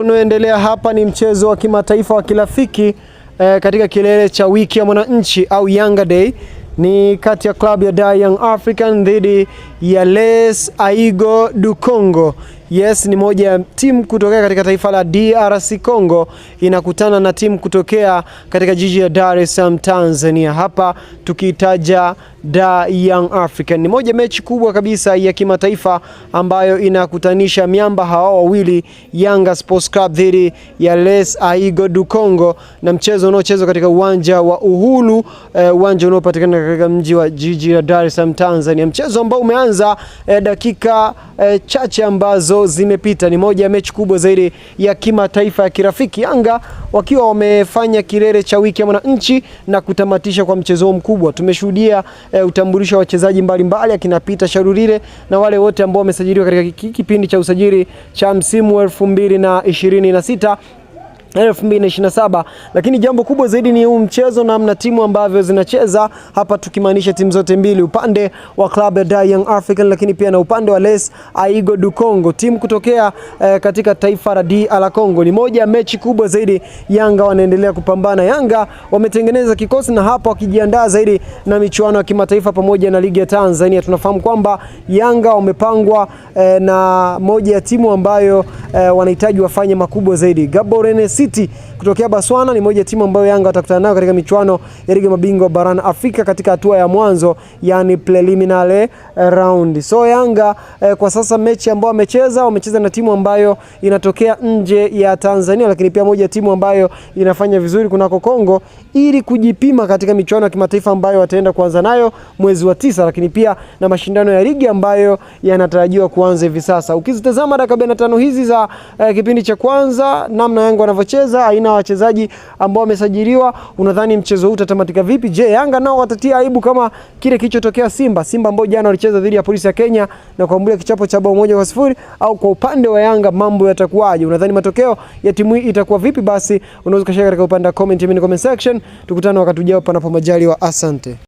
Unaoendelea hapa ni mchezo wa kimataifa wa kirafiki katika kilele cha wiki ya mwananchi au Yanga Day. Ni kati ya klabu ya Dar Young African dhidi ya Les Aigo du Congo. Yes, ni moja ya timu kutokea katika taifa la DRC Congo inakutana na timu kutokea katika jiji la Dar es Salaam Tanzania. Hapa tukitaja Dar Young African. Ni moja mechi kubwa kabisa ya kimataifa ambayo inakutanisha miamba hawa wawili, Yanga Sports Club dhidi ya Les Aigo du Congo, na mchezo unaochezwa katika uwanja wa Uhuru, uwanja unaopatikana katika mji wa jiji la Dar es Salaam Tanzania. Mchezo ambao umeanza dakika chache ambazo zimepita. Ni moja ya mechi kubwa zaidi ya kimataifa ya kirafiki, Yanga wakiwa wamefanya kilele cha wiki ya mwananchi na kutamatisha kwa mchezo mkubwa. Tumeshuhudia utambulisho wa wachezaji mbalimbali akina Peter Sharurire na wale wote ambao wamesajiliwa katika kipindi cha usajili cha msimu 2026 2027, lakini jambo kubwa zaidi ni huu mchezo na namna timu ambavyo zinacheza hapa, tukimaanisha timu zote mbili, upande wa club ya Dar Young African lakini pia na upande wa Les Aigo du Congo, timu kutokea katika taifa la DR Congo. Ni moja ya mechi kubwa zaidi. Yanga wanaendelea kupambana. Yanga wametengeneza kikosi na hapa wakijiandaa zaidi na michuano ya kimataifa pamoja na ligi ya Tanzania. Tunafahamu kwamba Yanga wamepangwa na moja ya timu ambayo wanahitaji wafanye makubwa zaidi. Gaborone City kutokea Botswana ni moja timu ambayo Yanga watakutana nayo katika michuano ya ligi mabingwa barani Afrika katika hatua ya mwanzo, yani preliminary round. So Yanga kwa sasa mechi ambayo wamecheza na timu ambayo inatokea nje ya Tanzania, lakini pia moja timu ambayo inafanya vizuri kunako Kongo, ili kujipima katika michuano ya kimataifa ambayo wataenda kuanza nayo mwezi wa 9, lakini pia na mashindano ya ligi ambayo yanatarajiwa kuanza hivi sasa. Ukizitazama dakika 45 hizi za kipindi cha kwanza, namna Yanga wanavyocheza, aina wachezaji ambao wamesajiliwa, unadhani mchezo huu utatamatika vipi? Je, Yanga nao watatia aibu kama kile kilichotokea Simba ambao jana walicheza dhidi ya Polisi ya Kenya na kuambulia kichapo cha bao 1-0, au kwa upande wa Yanga mambo yatakuwaje? Unadhani matokeo ya timu hii itakuwa vipi? Basi unaweza kushare katika upande wa comment section. Tukutane wakati ujao panapo majaliwa. Asante.